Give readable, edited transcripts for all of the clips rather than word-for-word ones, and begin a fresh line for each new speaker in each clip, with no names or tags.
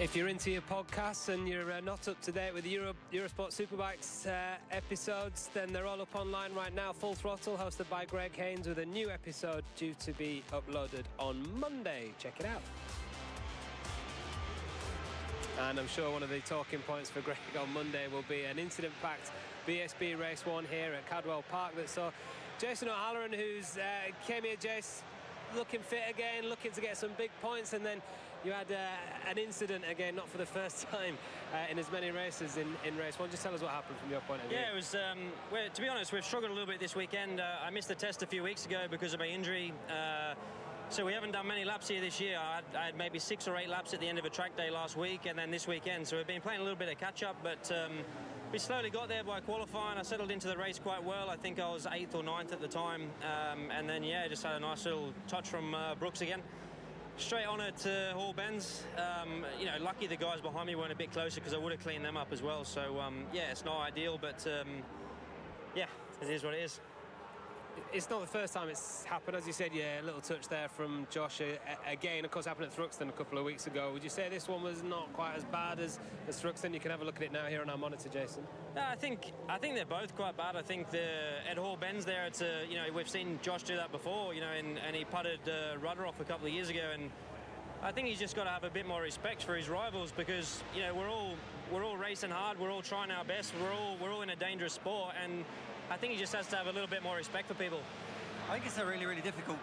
If you're into your podcasts and you're not up to date with the Eurosport Superbikes episodes, then they're all up online right now. Full Throttle, hosted by Greg Haynes, with a new episode due to be uploaded on Monday. Check it out. And I'm sure one of the talking points for Greg on Monday will be an incident-packed BSB Race 1 here at Cadwell Park that saw Jason O'Halloran, who's came here, Jace, looking fit again, looking to get some big points, and then you had an incident again, not for the first time in as many races in Race 1. Just tell us what happened from your point of view.
Yeah, it was, to be honest, we've struggled a little bit this weekend. I missed the test a few weeks ago because of my injury. So we haven't done many laps here this year. I had maybe 6 or 8 laps at the end of a track day last week and then this weekend. So we've been playing a little bit of catch-up, but we slowly got there by qualifying. I settled into the race quite well. I think I was 8th or 9th at the time. And then, yeah, just had a nice little touch from Brooks again. Straight on at Hall Bends. You know, lucky the guys behind me weren't a bit closer because I would have cleaned them up as well. So, yeah, it's not ideal, but, yeah, it is what it is.
It's not the first time it's happened, as you said. Yeah, a little touch there from Josh. Again, of course, happened at Thruxton a couple of weeks ago. Would you say this one was not quite as bad as Thruxton? You can have a look at it now here on our monitor, Jason.
I think they're both quite bad. I think at Hall Bends there, it's you know, we've seen Josh do that before, you know, and he putted Rudder off a couple of years ago, and I think he's just got to have a bit more respect for his rivals because, you know, we're all racing hard, we're all trying our best, we're all in a dangerous sport, and I think he just has to have a little bit more respect for people.
I think it's a really, really difficult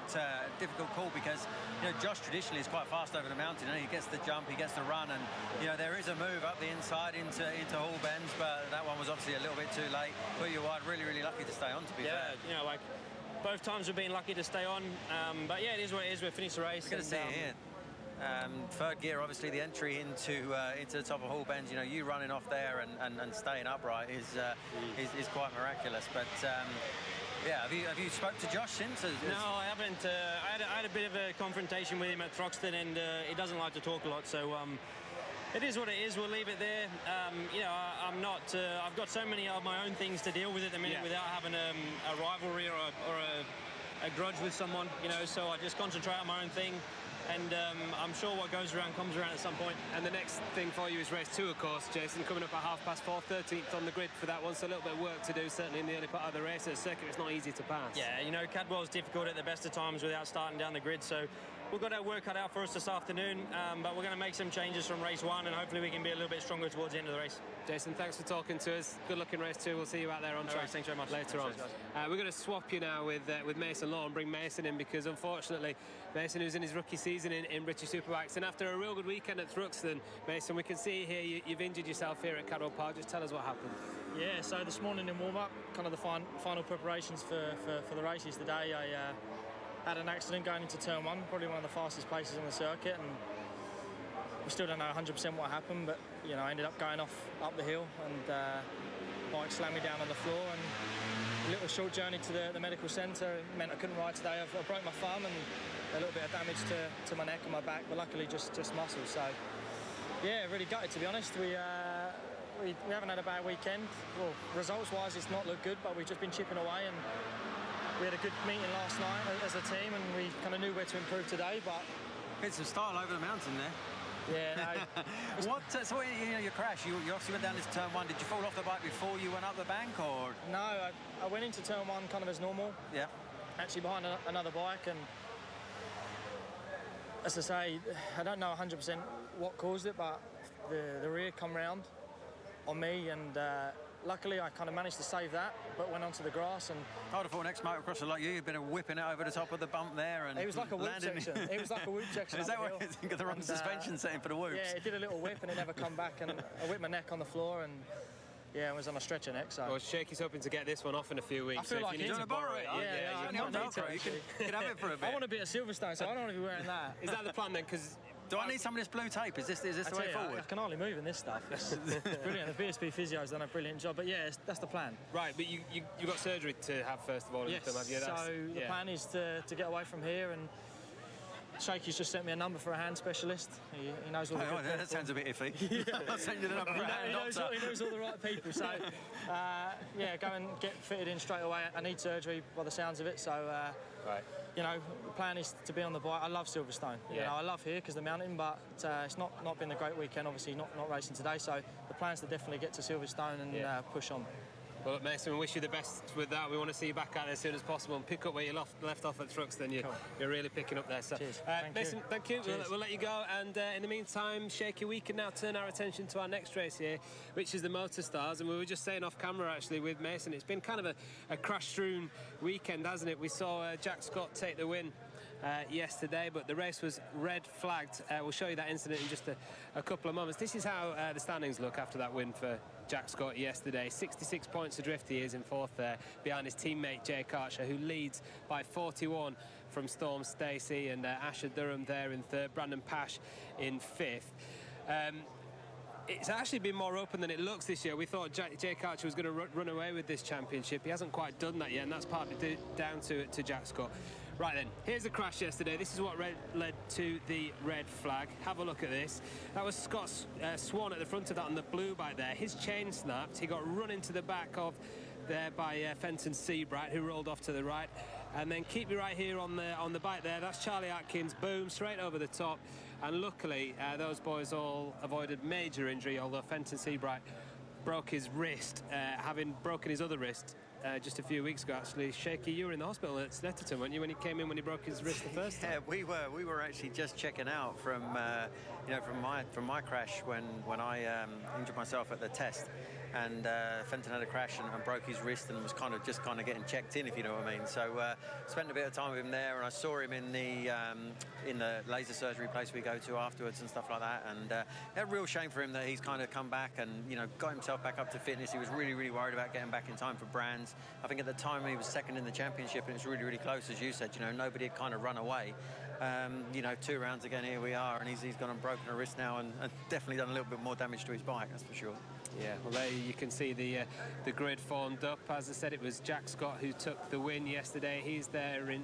call because, you know, Josh traditionally is quite fast over the mountain. You know, he gets the jump, he gets the run, and, you know, there is a move up the inside into Hall Bends, but that one was obviously a little bit too late. Put you wide, really, really lucky to stay on, to be fair.
Yeah, you know, like, both times we've been lucky to stay on, but yeah, it is what it is. We've finished the race.
We're going to see it here. Third gear, obviously, the entry into the top of Hall Bends. You know, you running off there and staying upright is quite miraculous. But yeah, have you spoke to Josh since?
No, I haven't. I had a bit of a confrontation with him at Thruxton, and he doesn't like to talk a lot. So it is what it is. We'll leave it there. You know, I'm not. I've got so many of my own things to deal with at the minute without having a rivalry or a grudge with someone. You know, so I just concentrate on my own thing. And I'm sure what goes around comes around at some point.
And the next thing for you is race 2, of course, Jason, coming up at 4:30, 13th on the grid for that one, so a little bit of work to do, certainly in the early part of the race. At a circuit, it's not easy to pass.
Yeah, you know, Cadwell's difficult at the best of times without starting down the grid, so we've got our work cut out for us this afternoon, but we're going to make some changes from race 1, and hopefully we can be a little bit stronger towards the end of the race.
Jason, thanks for talking to us. Good luck in race 2. We'll see you out there on track.
Thanks very much.
Later on. We're going to swap you now with Mason Law and bring Mason in, because unfortunately Mason, who's in his rookie season in British Superbikes, and after a real good weekend at Thruxton, Mason, we can see here you've injured yourself here at Cadwell Park. Just tell us what happened.
Yeah, so this morning in warm-up, kind of the final preparations for the races today, I had an accident going into turn 1, probably one of the fastest places on the circuit, and we still don't know 100% what happened, but, you know, I ended up going up the hill, and bike slammed me down on the floor, and a little short journey to the medical centre. It meant I couldn't ride today. I broke my thumb and a little bit of damage to my neck and my back, but luckily just muscle. So yeah, really gutted, to be honest. We haven't had a bad weekend. Well, results-wise, it's not looked good, but we've just been chipping away, and we had a good meeting last night as a team, and we kind of knew where to improve today. But
it's some style over the mountain there.
Yeah. No,
so you know, your crash, you obviously went down this turn 1. Did you fall off the bike before you went up the bank, or?
No, I went into turn 1 kind of as normal.
Yeah.
Actually behind another bike, and as I say, I don't know 100% what caused it, but the rear come round on me, and luckily I kind of managed to save that, but went onto the grass. And
I would have thought next motocrosser like you've been whipping it over the top of the bump there, and
it was like a whoop section. It was like a whoop section.
Is that what you think of the wrong suspension setting for the whoops?
Yeah, it did a little whip and it never come back, and I whipped my neck on the floor, and yeah, I was on a stretcher neck. So
well, Shakey's hoping to get this one off in a few weeks.
I feel like
you need to borrow it.
Yeah,
you can have it for a bit.
I want to be at Silverstone, so I don't want to be wearing that.
Is that the plan then? Because
do I need some of this blue tape? Is this the way forward?
I can hardly move in this stuff. It's brilliant. The BSB physio's done a brilliant job, but yeah, that's the plan.
Right, but you got surgery to have first of all.
Yes.
In the film, have you?
So the plan is to get away from here and Shaky's just sent me a number for a hand specialist. He knows all the good
that sounds a bit iffy. I'm not sending you the number for a hand doctor.
He knows all the right people. So, yeah, go and get fitted in straight away. I need surgery by the sounds of it. So,
right.
You know, the plan is to be on the bike. I love Silverstone.
Yeah.
You know, I love here because the mountain, but it's not been a great weekend. Obviously, not racing today. So the plan is to definitely get to Silverstone and push on.
Well, look, Mason, we wish you the best with that. We want to see you back out there as soon as possible and pick up where you left off at Trucks. Then you're really picking up there. So,
cheers.
Mason, thank you. We'll let you go. And in the meantime, Shaky, we can now turn our attention to our next race here, which is the MotoStars. And we were just saying off camera, actually, with Mason, it's been kind of a crash-strewn weekend, hasn't it? We saw Jack Scott take the win yesterday, but the race was red flagged. We'll show you that incident in just a couple of moments. This is how the standings look after that win for Jack Scott yesterday. 66 points adrift he is in fourth there, behind his teammate Jake Archer, who leads by 41 from Storm Stacey, and Asher Durham there in third, Brandon Pash in fifth. It's actually been more open than it looks this year. We thought Jake Archer was going to run away with this championship. He hasn't quite done that yet, and that's partly down to Jack Scott. Right then, here's the crash yesterday. This is what led to the red flag. Have a look at this. That was Scott Swan at the front of that on the blue bike there. His chain snapped. He got run into the back of there by Fenton Seabright, who rolled off to the right. And then keep me right here on the bike there. That's Charlie Atkins. Boom, straight over the top. And luckily, those boys all avoided major injury, although Fenton Seabright broke his wrist, having broken his other wrist just a few weeks ago, actually. Shaky, you were in the hospital at Snetterton, weren't you, when he came in when he broke his wrist the first time?
Yeah, we were actually just checking out from from my crash when I injured myself at the test, and Fenton had a crash and broke his wrist and was kind of getting checked in, if you know what I mean. So spent a bit of time with him there, and I saw him in the laser surgery place we go to afterwards and stuff like that. And a real shame for him that he's kind of come back and got himself back up to fitness. He was really worried about getting back in time for Brands. I think at the time he was second in the championship, and it's really close, as you said. Nobody had kind of run away. 2 rounds again, here we are, and he's gone and broken a wrist now, and definitely done a little bit more damage to his bike, that's for sure.
Yeah, well, there you can see the grid formed up. As I said, it was Jack Scott who took the win yesterday. He's there in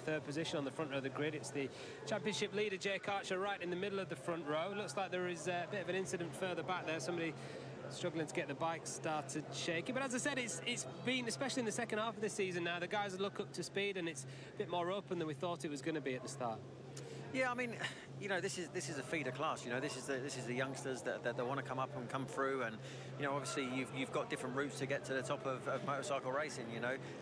third position on the front row of the grid. It's the championship leader, Jake Archer, right in the middle of the front row. Looks like there is a bit of an incident further back there. Somebody struggling to get the bike started shaky. But as I said, it's been, especially in the second half of the season now, the guys look up to speed, and it's a bit more open than we thought it was going to be at the start.
Yeah, I mean, this is a feeder class. This is the youngsters that want to come up and come through, and obviously you've got different routes to get to the top of motorcycle racing.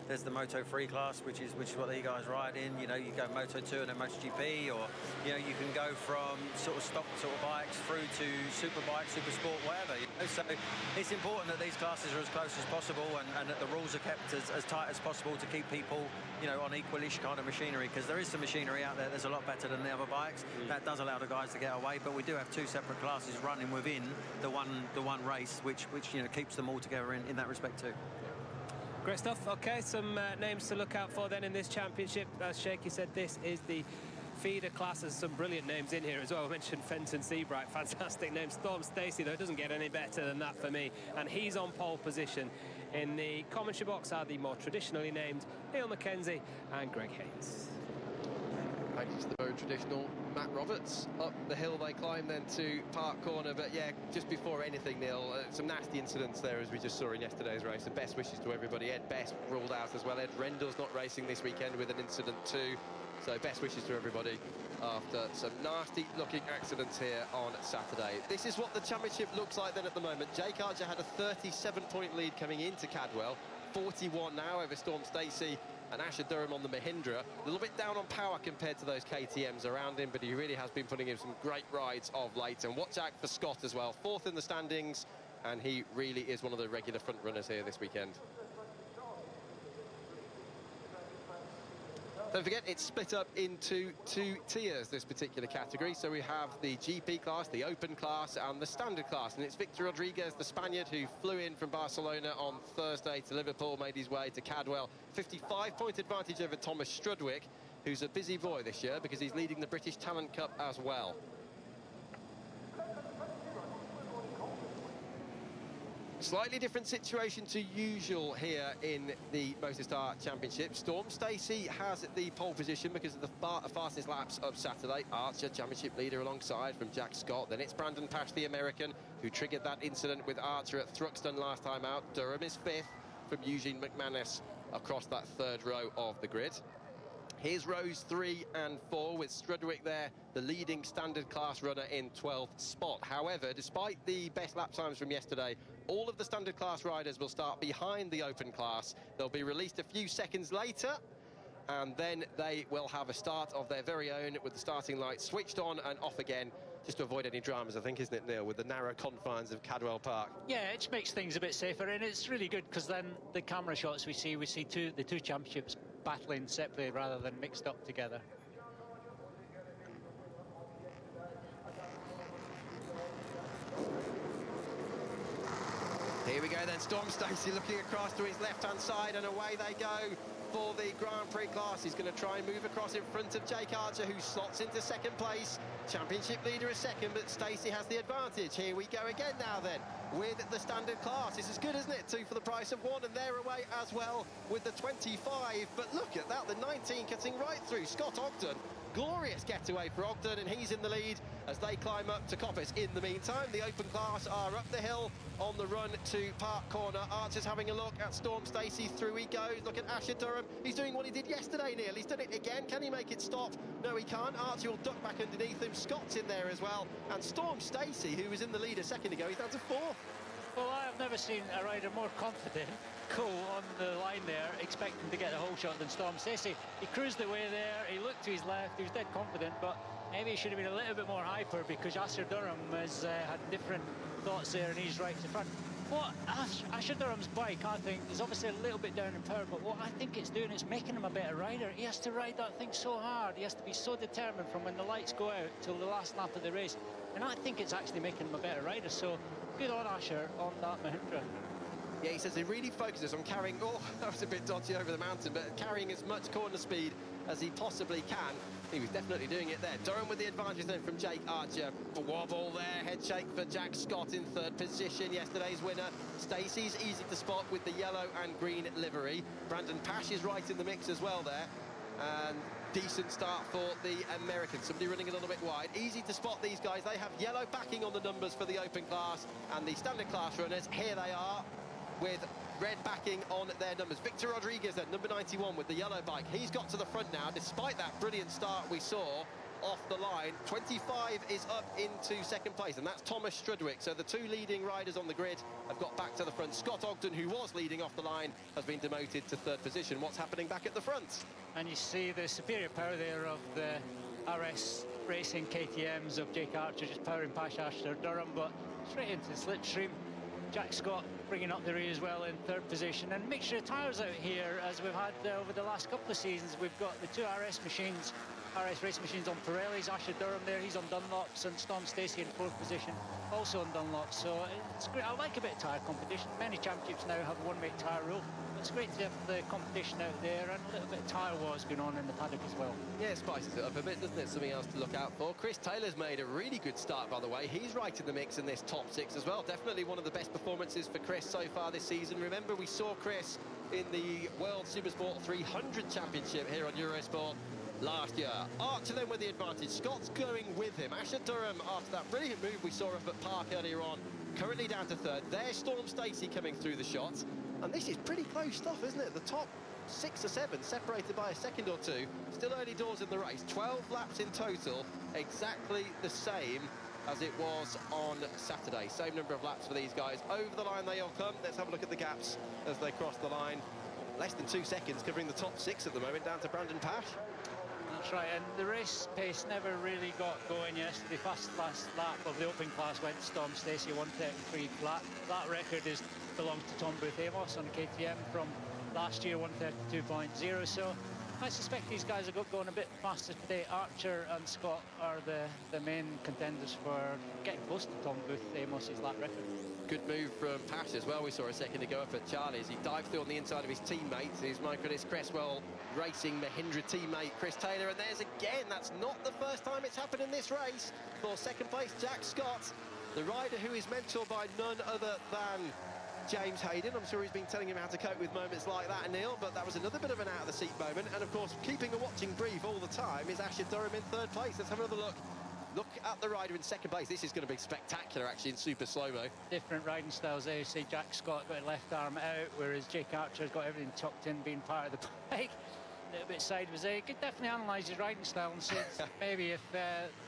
There's the Moto 3 class, which is what you guys ride in. You go Moto 2 and then MotoGP, or you can go from sort of stock sort of bikes through to super bike, super sport, whatever. So it's important that these classes are as close as possible, and that the rules are kept as tight as possible to keep people on equalish kind of machinery, because there is some machinery out there that's a lot better than the other bikes. That does allow the guys to get away, but we do have 2 separate classes running within the one race, which keeps them all together in that respect too.
Great stuff. Okay, some names to look out for then in this championship. As Shaky said, this is the feeder class. There's some brilliant names in here as well. I mentioned Fenton Seabright, fantastic name. Storm Stacey, though, it doesn't get any better than that for me, and he's on pole position. In the commentary box are the more traditionally named Neil McKenzie and Greg Haynes.
Thanks to the very traditional Matt Roberts. Up the hill they climb then to Park Corner, but yeah, just before anything, Neil, some nasty incidents there as we just saw in yesterday's race. The best wishes to everybody. Ed Best ruled out as well. Ed Rendell's not racing this weekend with an incident too, so best wishes to everybody after some nasty looking accidents here on Saturday. This is what the championship looks like then at the moment. Jake Archer had a 37-point lead coming into Cadwell, 41 now over Storm Stacey and Asher Durham on the Mahindra. A little bit down on power compared to those KTMs around him, but he really has been putting in some great rides of late. And watch out for Scott as well, 4th in the standings, and he really is one of the regular front runners here this weekend. Don't forget, it's split up into 2 tiers, this particular category. So we have the GP class, the Open class, and the Standard class. And it's Victor Rodriguez, the Spaniard, who flew in from Barcelona on Thursday to Liverpool, made his way to Cadwell. 55-point advantage over Thomas Strudwick, who's a busy boy this year because he's leading the British Talent Cup as well. Slightly different situation to usual here in the MotoStars Championship. Storm Stacey has the pole position because of the fastest laps of Saturday. Archer, championship leader alongside from Jack Scott. Then it's Brandon Pash, the American, who triggered that incident with Archer at Thruxton last time out. Durham is 5th from Eugene McManus across that 3rd row of the grid. Here's rows 3 and 4 with Strudwick there, the leading standard class runner in 12th spot. However, despite the best lap times from yesterday, all of the standard class riders will start behind the open class. They'll be released a few seconds later, and then they will have a start of their very own with the starting lights switched on and off again, just to avoid any dramas, I think, isn't it, Neil, with the narrow confines of Cadwell Park?
Yeah, it makes things a bit safer, and it's really good because then the camera shots we see the two championships battling separately rather than mixed up together.
Here we go then, Storm Stacey looking across to his left-hand side, and away they go for the Grand Prix class. He's going to try and move across in front of Jake Archer, who slots into 2nd place. Championship leader is 2nd, but Stacey has the advantage. Here we go again now then, with the standard class. This is good, isn't it? 2 for the price of 1, and they're away as well with the 25. But look at that, the 19 cutting right through. Scott Ogden, glorious getaway for Ogden, and he's in the lead as they climb up to Coppice. In the meantime, the open class are up the hill on the run to Park Corner. Archer's having a look at Storm Stacey. Through he goes. Look at Asher Durham. He's doing what he did yesterday, Neil. He's done it again. Can he make it stop? No, he can't. Archer will duck back underneath him. Scott's in there as well. And Storm Stacey, who was in the lead a second ago, he's down to 4th.
Well, I've never seen a rider more confident, cool on the line there, expecting to get the whole shot than Storm Stacey. He cruised away there, he looked to his left, he was dead confident, but maybe he should have been a little bit more hyper because Asher Durham has had different thoughts there and he's right to the front. What Asher Durham's bike, I think, is obviously a little bit down in power, but what I think it's doing is making him a better rider. He has to ride that thing so hard, he has to be so determined from when the lights go out till the last lap of the race, and I think it's actually making him a better rider, so good on Asher on that Mahindra.
Yeah, he says he really focuses on carrying, oh, that was a bit dodgy over the mountain, but carrying as much corner speed as he possibly can. He was definitely doing it there. Durham with the advantage then from Jake Archer. A wobble there, head shake for Jack Scott in 3rd position, yesterday's winner. Stacey's easy to spot with the yellow and green livery. Brandon Pash is right in the mix as well there. And decent start for the Americans. Somebody running a little bit wide. Easy to spot these guys. They have yellow backing on the numbers for the open class, and the standard class runners, here they are with red backing on their numbers. Victor Rodriguez at number 91 with the yellow bike. He's got to the front now, despite that brilliant start we saw off the line. 25 is up into 2nd place, and that's Thomas Strudwick. So the 2 leading riders on the grid have got back to the front. Scott Ogden, who was leading off the line, has been demoted to 3rd position. What's happening back at the front?
And you see the superior power there of the RS Racing KTMs of Jake Archer just powering past Asher Durham, but straight into the slipstream. Jack Scott bringing up the rear as well in 3rd position, and mixture of tyres out here as we've had over the last couple of seasons. We've got the 2 RS race machines on Pirellis. Asher Durham there, he's on Dunlops, and Storm Stacey in 4th position, also on Dunlops. So it's great. I like a bit of tyre competition. Many championships now have one-make tyre rule. It's great to have the competition out there and a little bit of tyre wars going on in the paddock as well.
Yeah, it spices it up a bit, doesn't it? Something else to look out for. Chris Taylor's made a really good start, by the way. He's right in the mix in this top 6 as well. Definitely one of the best performances for Chris so far this season. Remember, we saw Chris in the World Supersport 300 Championship here on Eurosport last year. Archer then with the advantage. Scott's going with him. Asher Durham, after that brilliant move we saw up at Park earlier on, currently down to 3rd. There's Storm Stacey coming through the shots. And this is pretty close stuff, isn't it? The top 6 or 7 separated by a second or 2. Still early doors in the race. 12 laps in total, exactly the same as it was on Saturday. Same number of laps for these guys. Over the line they all come. Let's have a look at the gaps as they cross the line. Less than 2 seconds covering the top 6 at the moment, down to Brandon Pash.
That's right, and the race pace never really got going yesterday. Fast last lap of the open class went to Storm Stacey, 1:33 flat. That record belongs to Tom Booth Amos on a KTM from last year, 1:32.0. So I suspect these guys have got going a bit faster today. Archer and Scott are the main contenders for getting close to Tom Booth Amos's lap record.
Good move from Pash as well. We saw a second ago up at Charlie's. He dived through on the inside of his teammate, his Micronis Cresswell Racing Mahindra teammate Chris Taylor, and there's again, that's not the first time it's happened in this race. For 2nd place, Jack Scott, the rider who is mentored by none other than James Hayden. I'm sure he's been telling him how to cope with moments like that, Neil, but that was another bit of an out-of-the-seat moment. And, of course, keeping a watching brief all the time is Asher Durham in third place. Let's have another look. Look at the rider in second place. This is going to be spectacular, actually, in super slow-mo.
Different riding styles there. You see Jack Scott got left arm out, whereas Jake Archer's got everything tucked in, being part of the bike. A little bit sideways there. He could definitely analyse his riding style and see maybe if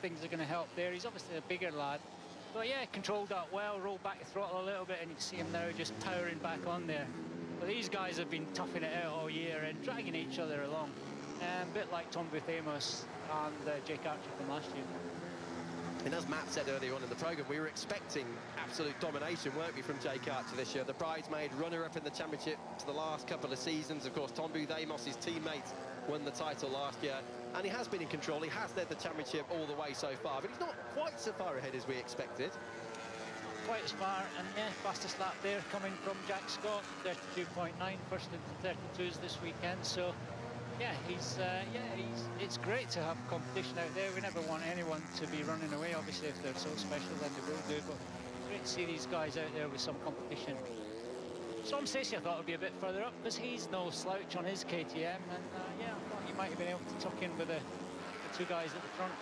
things are going to help there. He's obviously a bigger lad. But yeah, controlled that well, rolled back the throttle a little bit, and you can see him now just powering back on there. But these guys have been toughing it out all year and dragging each other along. A bit like Tom Booth Amos and Jake Archer from last year.
And as Matt said earlier on in the programme, we were expecting absolute domination, weren't we, from Jake Archer this year? The bridesmaid runner-up in the championship to the last couple of seasons. Of course, Tom Booth Amos, his teammate, won the title last year. And he has been in control. He has led the championship all the way so far. But he's not quite so far ahead as we expected.
Quite as far, and yeah, fastest lap there coming from Jack Scott, 32.9, first into 32s this weekend. So yeah, it's great to have competition out there. We never want anyone to be running away. Obviously, if they're so special, then they will do. But it's great to see these guys out there with some competition. Tom Stacey, I thought, would be a bit further up because he's no slouch on his KTM, and yeah, I thought he might have been able to tuck in with the two guys at the front.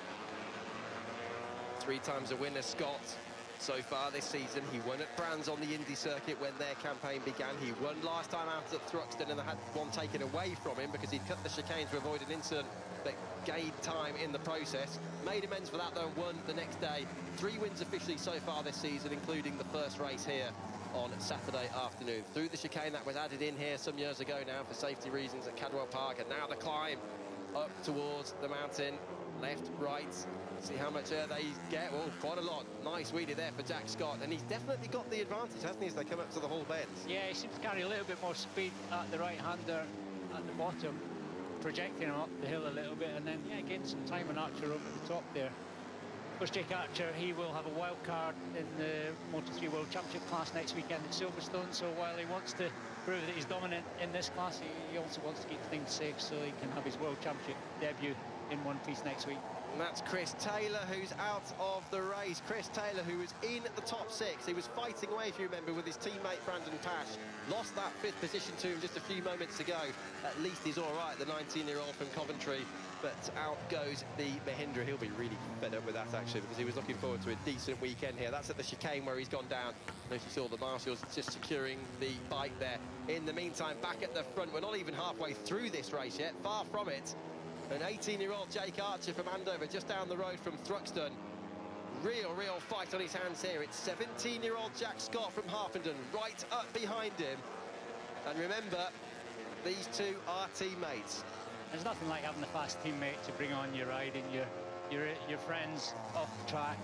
3 times a winner, Scott. So far this season, he won at Brands on the Indy circuit when their campaign began. He won last time out at Thruxton, and they had one taken away from him because he'd cut the chicane to avoid an incident that gained time in the process. Made amends for that, though, won the next day. 3 wins officially so far this season, including the first race here on Saturday afternoon. Through the chicane that was added in here some years ago now for safety reasons at Cadwell Park, and now the climb up towards the mountain. Left, right, see how much air they get. Oh, quite a lot. Nice wheelie there for Jack Scott, and he's definitely got the advantage, hasn't he, as they come up to the whole bends?
Yeah, he seems to carry a little bit more speed at the right-hander at the bottom, projecting him up the hill a little bit, and then, yeah, getting some time on Archer over the top there. Of course, Jake Archer, he will have a wild card in the Moto3 World Championship class next weekend at Silverstone, so while he wants to prove that he's dominant in this class, he also wants to keep things safe so he can have his World Championship debut in one piece next week.
And that's Chris Taylor, who's out of the race. Chris Taylor, who was in the top 6. He was fighting away, if you remember, with his teammate Brandon Pash. Lost that 5th position to him just a few moments ago. At least he's all right, the 19-year-old from Coventry. But out goes the Mahindra. He'll be really fed up with that, actually, because he was looking forward to a decent weekend here. That's at the chicane where he's gone down. As you saw, the marshals just securing the bike there. In the meantime, back at the front, we're not even halfway through this race yet. Far from it. An 18-year-old Jake Archer from Andover, just down the road from Thruxton. Real fight on his hands here. It's 17-year-old Jack Scott from Harpenden, right up behind him. And remember, these two are teammates.
There's nothing like having a fast teammate to bring on your riding, your friends off track.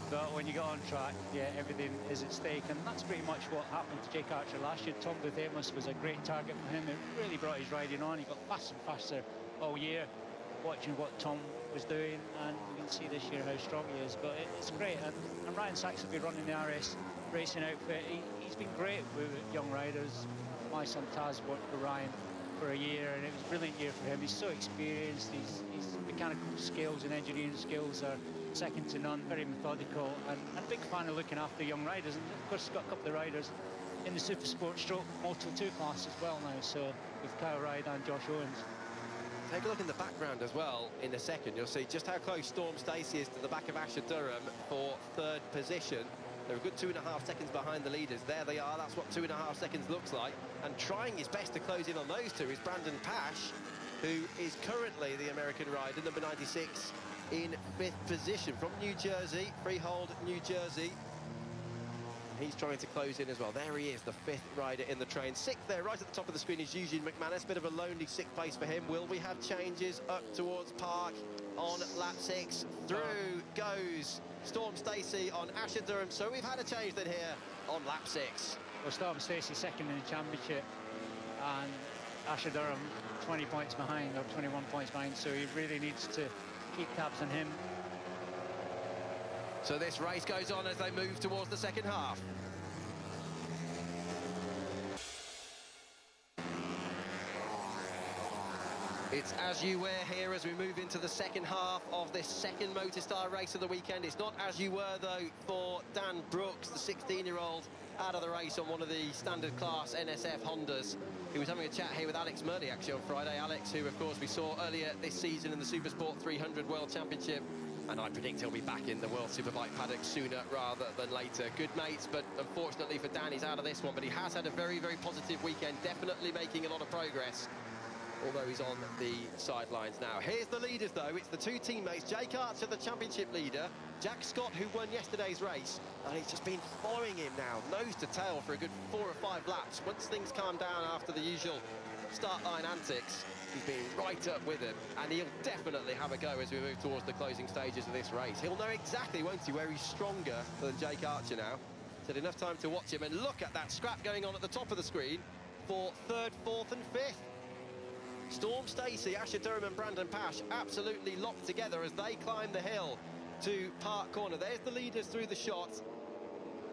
But when you get on track, yeah, everything is at stake, and that's pretty much what happened to Jake Archer last year. Tom Booth Amos was a great target for him. It really brought his riding on. He got faster and faster all year, watching what Tom was doing, and you can see this year how strong he is. But it's great, and Ryan Sachs will be running the RS racing outfit. He's been great with young riders. My son Taz worked for Ryan for a year, and it was a brilliant year for him. He's so experienced. His mechanical skills and engineering skills are second to none, very methodical, and a big fan of looking after young riders. And of course, he's got a couple of riders in the Super Sport stroke Moto2 class as well now, so with Kyle Ride and Josh Owens.
Take a look in the background as well in a second. You'll see just how close Storm Stacey is to the back of Asher Durham for 3rd position. They're a good 2.5 seconds behind the leaders. There they are. That's what 2.5 seconds looks like. And trying his best to close in on those two is Brandon Pash, who is currently the American rider, number 96, in 5th position from New Jersey, Freehold, New Jersey. He's trying to close in as well. There he is, the 5th rider in the train. 6th there, right at the top of the screen, is Eugene McManus. Bit of a lonely 6th place for him. Will we have changes up towards Park on lap 6? Through goes Storm Stacey on Asher Durham. So we've had a change then here on lap 6.
Well, Storm Stacey second in the championship, and Asher Durham 20 points behind, or 21 points behind, so he really needs to keep tabs on him.
So this race goes on as they move towards the second half. It's as you were here as we move into the second half of this second MotoStar race of the weekend. It's not as you were, though, for Dan Brooks, the 16-year-old, out of the race on one of the standard class NSF Hondas. He was having a chat here with Alex Murley, actually, on Friday. Alex, who, of course, we saw earlier this season in the Supersport 300 World Championship. And I predict he'll be back in the World Superbike paddock sooner rather than later. Good mates, but unfortunately for Dan, he's out of this one. But he has had a very, very positive weekend, definitely making a lot of progress, although he's on the sidelines now. Here's the leaders, though. It's the two teammates. Jake Archer, the championship leader. Jack Scott, who won yesterday's race. And he's just been following him now, nose to tail, for a good 4 or 5 laps. Once things calm down after the usual start line antics, he's been right up with him. And he'll definitely have a go as we move towards the closing stages of this race. He'll know exactly, won't he, where he's stronger than Jake Archer now. He's had enough time to watch him. And look at that scrap going on at the top of the screen for 3rd, 4th and 5th. Storm Stacey, Asher Durham and Brandon Pash absolutely locked together as they climb the hill to Park Corner. There's the leaders through the shot.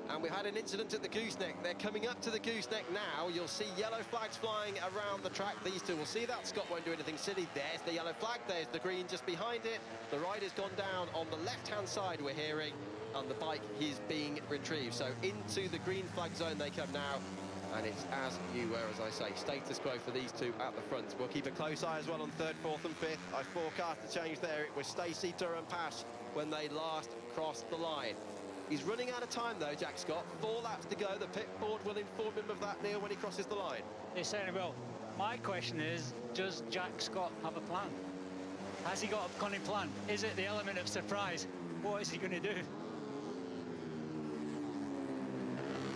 And we've had an incident at the gooseneck. They're coming up to the gooseneck now. You'll see yellow flags flying around the track. These two will see that. Scott won't do anything silly. There's the yellow flag. There's the green just behind it. The rider's gone down on the left-hand side, we're hearing, and the bike is being retrieved. So into the green flag zone they come now. And it's as you were, as I say, status quo for these two at the front. We'll keep a close eye as well on 3rd, 4th and 5th. I forecast a change there. It was Stacey, Durham, Pash when they last crossed the line. He's running out of time, though, Jack Scott. 4 laps to go. The pit board will inform him of that, Neil, when he crosses the line.
They certainly will. My question is, does Jack Scott have a plan? Has he got a cunning plan? Is it the element of surprise? What is he going to do?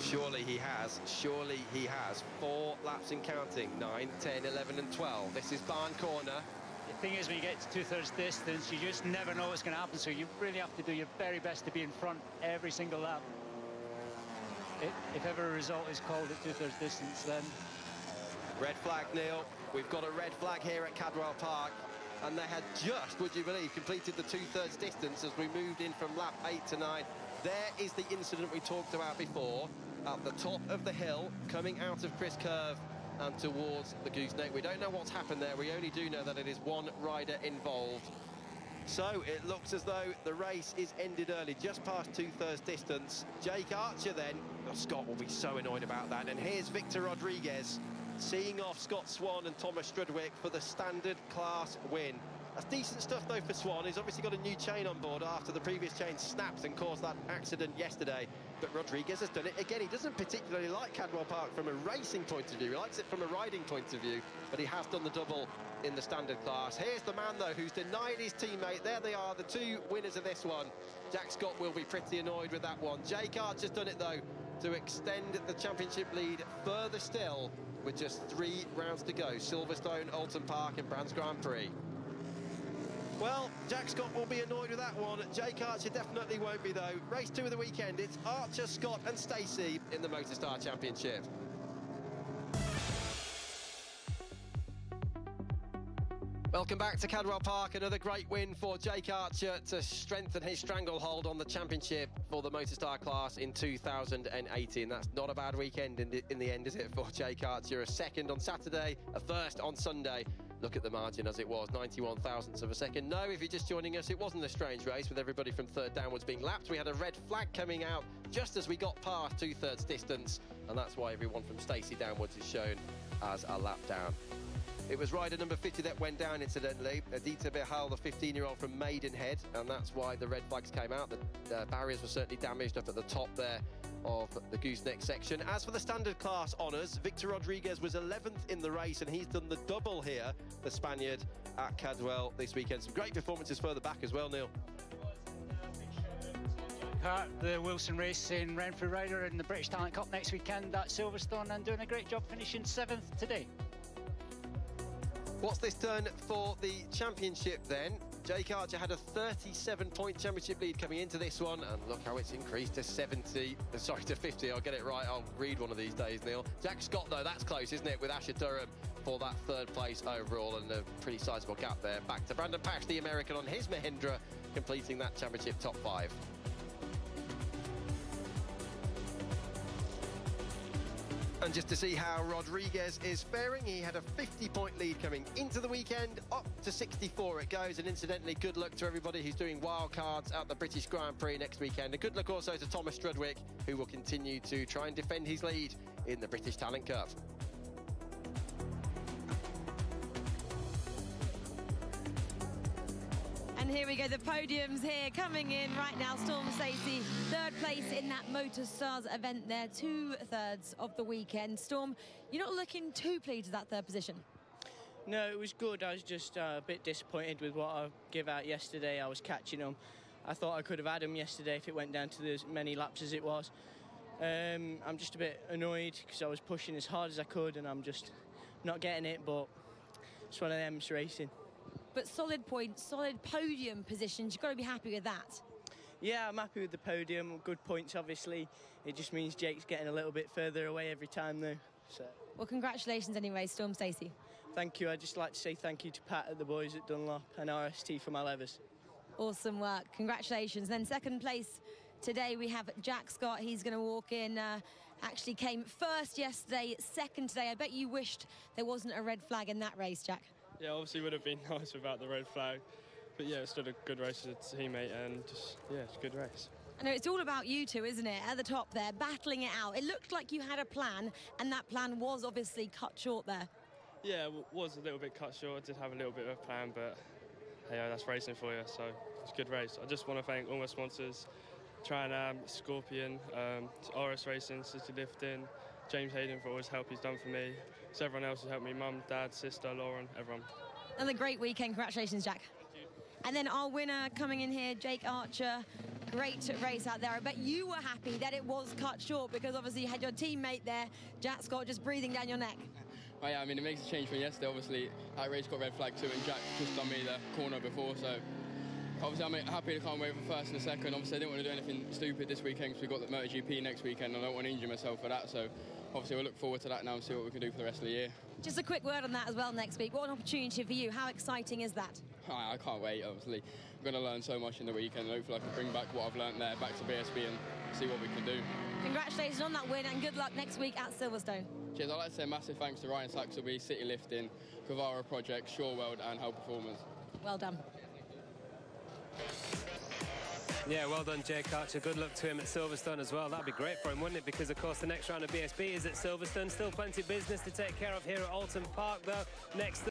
Surely he has. Surely he has. 4 laps and counting. 9, 10, 11 and 12. This is Barn Corner.
The thing is, when you get to 2/3 distance, you just never know what's going to happen, so you really have to do your very best to be in front every single lap. If ever a result is called at 2/3 distance, then...
Red flag, Neil. We've got a red flag here at Cadwell Park. And they had just, would you believe, completed the 2/3 distance as we moved in from lap 8 to 9. There is the incident we talked about before, at the top of the hill, coming out of Chris Curve and towards the gooseneck. We don't know what's happened there. We only do know that it is one rider involved. So it looks as though the race is ended early, just past 2/3 distance. Jake Archer then, oh, Scott will be so annoyed about that. And here's Victor Rodriguez seeing off Scott Swan and Thomas Strudwick for the standard class win. That's decent stuff, though, for Swan. He's obviously got a new chain on board after the previous chain snapped and caused that accident yesterday. But Rodriguez has done it again. He doesn't particularly like Cadwell Park from a racing point of view. He likes it from a riding point of view, but he has done the double in the standard class. Here's the man, though, who's denied his teammate. There they are, the two winners of this one. Jack Scott will be pretty annoyed with that one. Jake Archer's done it, though, to extend the championship lead further still with just 3 rounds to go. Silverstone, Alton Park and Brands Grand Prix. Well, Jack Scott will be annoyed with that one. Jake Archer definitely won't be, though. Race 2 of the weekend, it's Archer, Scott and Stacey in the MotoStar Championship. Welcome back to Cadwell Park. Another great win for Jake Archer to strengthen his stranglehold on the championship for the MotoStar class in 2018. That's not a bad weekend in the end, is it, for Jake Archer? A second on Saturday, a first on Sunday. Look at the margin as it was, 91 thousandths of a second. No, if you're just joining us, it wasn't a strange race with everybody from 3rd downwards being lapped. We had a red flag coming out just as we got past 2/3 distance, and that's why everyone from Stacey downwards is shown as a lap down. It was rider number 50 that went down, incidentally. Adita Behal, the 15-year-old from Maidenhead, and that's why the red flags came out. The barriers were certainly damaged up at the top there of the gooseneck section. As for the standard class honours, Victor Rodriguez was 11th in the race, and he's done the double here, the Spaniard, at Cadwell this weekend. Some great performances further back as well, Neil.
The Wilson race in Renfrew rider in the British Talent Cup next weekend at Silverstone, and doing a great job finishing 7th today.
What's this done for the championship then? Jake Archer had a 37-point championship lead coming into this one, and look how it's increased to 50. I'll get it right. I'll read one of these days, Neil. Jack Scott, though, that's close, isn't it, with Asher Durham for that 3rd place overall, and a pretty sizable gap there. Back to Brandon Pash, the American, on his Mahindra, completing that championship top 5. And just to see how Rodriguez is faring, he had a 50-point lead coming into the weekend. Up to 64 it goes. And incidentally, good luck to everybody who's doing wild cards at the British Grand Prix next weekend. And good luck also to Thomas Strudwick, who will continue to try and defend his lead in the British Talent Cup.
And here we go, the podiums here coming in right now. Storm Stacey, third place in that MotoStars event there, 2/3 of the weekend. Storm, you're not looking too pleased with that third position.
No, it was good. I was just a bit disappointed with what I gave out yesterday. I was catching them. I thought I could have had them yesterday if it went down to as many laps as it was. I'm just a bit annoyed because I was pushing as hard as I could and I'm just not getting it, but it's one of them, it's racing.
But solid points, solid podium positions, you've got to be happy with that.
Yeah, I'm happy with the podium. Good points, obviously. It just means Jake's getting a little bit further away every time, though. So.
Well, congratulations anyway, Storm Stacey.
Thank you. I'd just like to say thank you to Pat at the boys at Dunlop and RST for my levers.
Awesome work. Congratulations. Then second place today, we have Jack Scott. He's going to walk in. Actually came first yesterday, second today. I bet you wished there wasn't a red flag in that race, Jack.
Yeah, obviously would have been nice without the red flag. But yeah, it's still a good race as a teammate and just, yeah, it's a good race.
I know it's all about you two, isn't it? At the top there, battling it out. It looked like you had a plan, and that plan was obviously cut short there.
Yeah, it was a little bit cut short. I did have a little bit of a plan, but hey, that's racing for you, so it's a good race. I just want to thank all my sponsors, Scorpion, RS Racing, City Lifting, James Hayden for all his help he's done for me. So everyone else who helped me, mum, dad, sister, Lauren, everyone.
Another great weekend. Congratulations, Jack.
Thank you.
And then our winner coming in here, Jake Archer. Great race out there. I bet you were happy that it was cut short because obviously you had your teammate there, Jack Scott, just breathing down your neck.
Oh yeah, I mean, it makes a change from yesterday. Obviously, that race got red flag too, and Jack just done me the corner before, so obviously I'm happy to come away with the first and the second. Obviously, I didn't want to do anything stupid this weekend because we've got the MotoGP next weekend, and I don't want to injure myself for that, so obviously we'll look forward to that now and see what we can do for the rest of the year.
Just a quick word on that as well next week. What an opportunity for you. How exciting is that?
I can't wait, obviously. I'm going to learn so much in the weekend, and hopefully I can bring back what I've learned there back to BSB and see what we can do.
Congratulations on that win and good luck next week at Silverstone.
Cheers. I'd like to say a massive thanks to Ryan Saxelby, City Lifting, Cavara Project, Shore World and Hell Performance.
Well done.
Yeah, well done, Jake Archer. Good luck to him at Silverstone as well. That'd be great for him, wouldn't it? Because, of course, the next round of BSB is at Silverstone. Still plenty of business to take care of here at Alton Park, though. Next